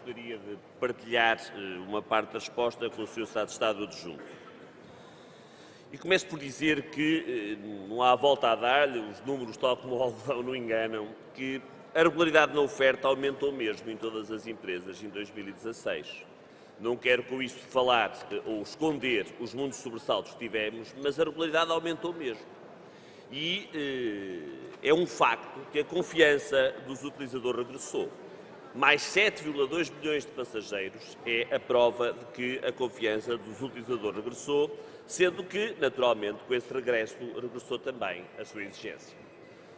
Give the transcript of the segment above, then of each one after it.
gostaria de partilhar uma parte da resposta com o Sr. Secretário de Estado Adjunto. E começo por dizer que não há volta a dar-lhe, os números, tal como o algodão, não enganam, que a regularidade na oferta aumentou mesmo em todas as empresas em 2016. Não quero com isto falar ou esconder os muitos sobressaltos que tivemos, mas a regularidade aumentou mesmo. E é um facto que a confiança dos utilizadores regressou. Mais 7,2 milhões de passageiros é a prova de que a confiança dos utilizadores regressou, sendo que, naturalmente, com esse regresso, regressou também a sua exigência.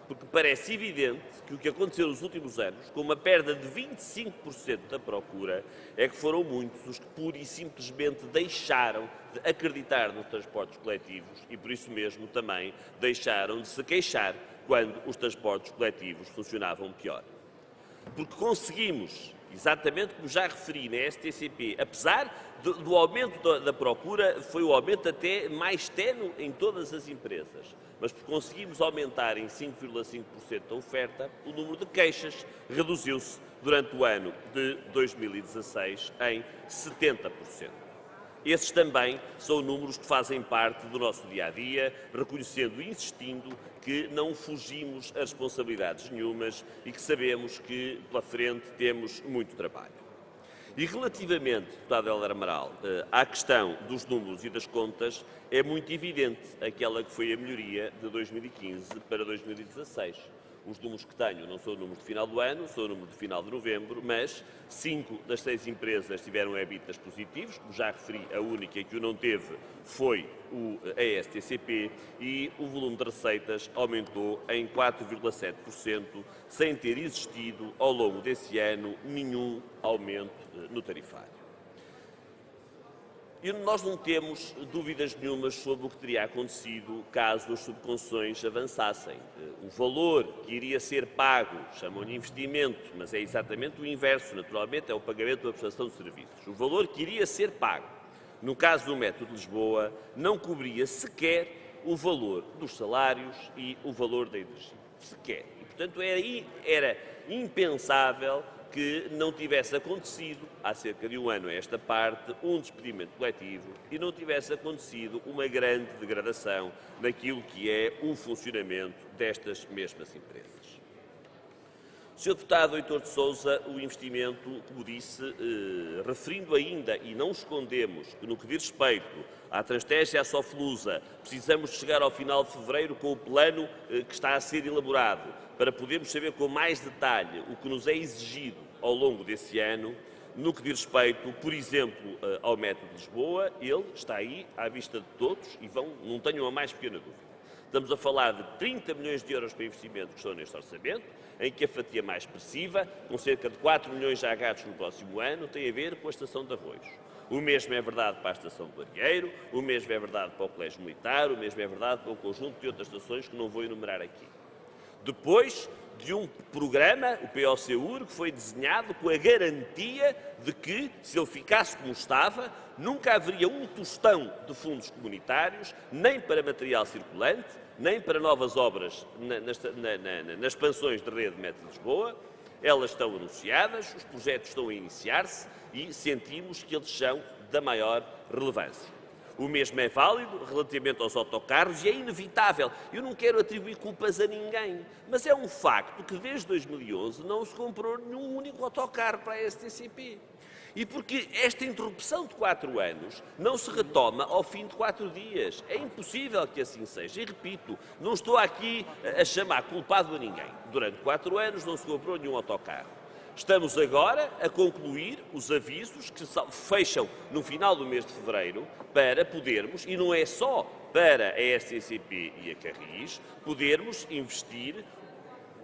Porque parece evidente que o que aconteceu nos últimos anos, com uma perda de 25% da procura, é que foram muitos os que pura e simplesmente deixaram de acreditar nos transportes coletivos e, por isso mesmo, também deixaram de se queixar quando os transportes coletivos funcionavam pior. Porque conseguimos, exatamente como já referi na STCP, apesar do aumento da procura, foi o aumento até mais ténue em todas as empresas, mas porque conseguimos aumentar em 5,5% a oferta, o número de queixas reduziu-se durante o ano de 2016 em 70%. Esses também são números que fazem parte do nosso dia-a-dia, reconhecendo e insistindo que não fugimos a responsabilidades nenhumas e que sabemos que pela frente temos muito trabalho. E relativamente, deputado Hélder Amaral, à questão dos números e das contas, é muito evidente aquela que foi a melhoria de 2015 para 2016. Os números que tenho não são números de final do ano, são números de final de novembro, mas 5 das 6 empresas tiveram EBITDAs positivos, como já referi, a única que o não teve foi a STCP e o volume de receitas aumentou em 4,7%, sem ter existido ao longo desse ano nenhum aumento no tarifário. E nós não temos dúvidas nenhumas sobre o que teria acontecido caso as subconcessões avançassem. O valor que iria ser pago, chamam-lhe investimento, mas é exatamente o inverso, naturalmente, é o pagamento da prestação de serviços. O valor que iria ser pago, no caso do método de Lisboa, não cobria sequer o valor dos salários e o valor da energia. Sequer. E, portanto, era impensável que não tivesse acontecido, há cerca de um ano a esta parte, um despedimento coletivo e não tivesse acontecido uma grande degradação naquilo que é o funcionamento destas mesmas empresas. Sr. Deputado Heitor de Sousa, o investimento, como disse, referindo ainda, e não escondemos, que no que diz respeito à Transteste e à Soflusa, precisamos de chegar ao final de fevereiro com o plano que está a ser elaborado, para podermos saber com mais detalhe o que nos é exigido ao longo desse ano. No que diz respeito, por exemplo, ao método de Lisboa, ele está aí à vista de todos e não tenham a mais pequena dúvida. Estamos a falar de 30 milhões de euros para investimento que estão neste orçamento, em que a fatia mais expressiva, com cerca de 4 milhões já gastos no próximo ano, tem a ver com a estação de Arroios. O mesmo é verdade para a estação do Arieiro, o mesmo é verdade para o Colégio Militar, o mesmo é verdade para um conjunto de outras estações que não vou enumerar aqui. Depois de um programa, o POCUR, que foi desenhado com a garantia de que, se ele ficasse como estava, nunca haveria um tostão de fundos comunitários, nem para material circulante, nem para novas obras nas expansões de rede Metro de Lisboa. Elas estão anunciadas, os projetos estão a iniciar-se e sentimos que eles são da maior relevância. O mesmo é válido relativamente aos autocarros e é inevitável. Eu não quero atribuir culpas a ninguém, mas é um facto que desde 2011 não se comprou nenhum único autocarro para a STCP. E porque esta interrupção de 4 anos não se retoma ao fim de 4 dias. É impossível que assim seja. E repito, não estou aqui a chamar culpado a ninguém. Durante 4 anos não se comprou nenhum autocarro. Estamos agora a concluir os avisos que fecham no final do mês de fevereiro para podermos, e não é só para a STCP e a Carris, podermos investir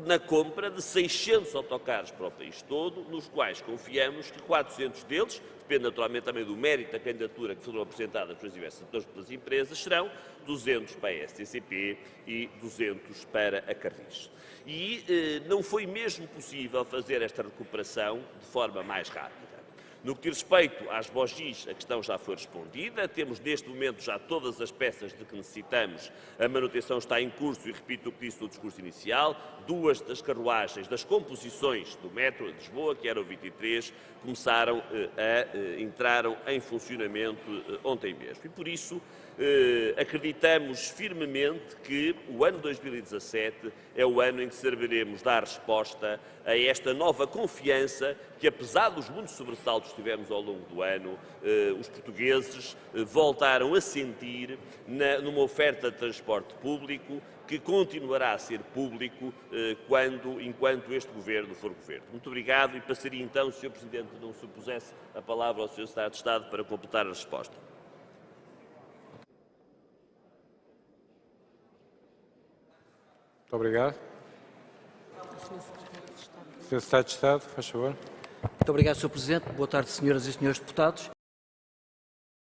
na compra de 600 autocarros para o país todo, nos quais confiamos que 400 deles, depende naturalmente também do mérito da candidatura que foram apresentadas pelas diversas empresas, serão 200 para a STCP e 200 para a Carris. E não foi mesmo possível fazer esta recuperação de forma mais rápida. No que diz respeito às bogis, a questão já foi respondida. Temos neste momento já todas as peças de que necessitamos. A manutenção está em curso e repito o que disse no discurso inicial. 2 das carruagens, das composições do metro de Lisboa, que era o 23, entraram em funcionamento ontem mesmo. E por isso acreditamos firmemente que o ano 2017 é o ano em que saberemos dar resposta a esta nova confiança que, apesar dos muitos sobressaltos que tivemos ao longo do ano, os portugueses voltaram a sentir numa oferta de transporte público que continuará a ser público enquanto este Governo for Governo. Muito obrigado e passaria então, Sr. Presidente, não se opusesse a palavra ao Sr. Secretário de Estado para completar a resposta. Muito obrigado. Sr. Secretário de Estado, faz favor. Muito obrigado, Sr. Presidente. Boa tarde, senhoras e senhores deputados.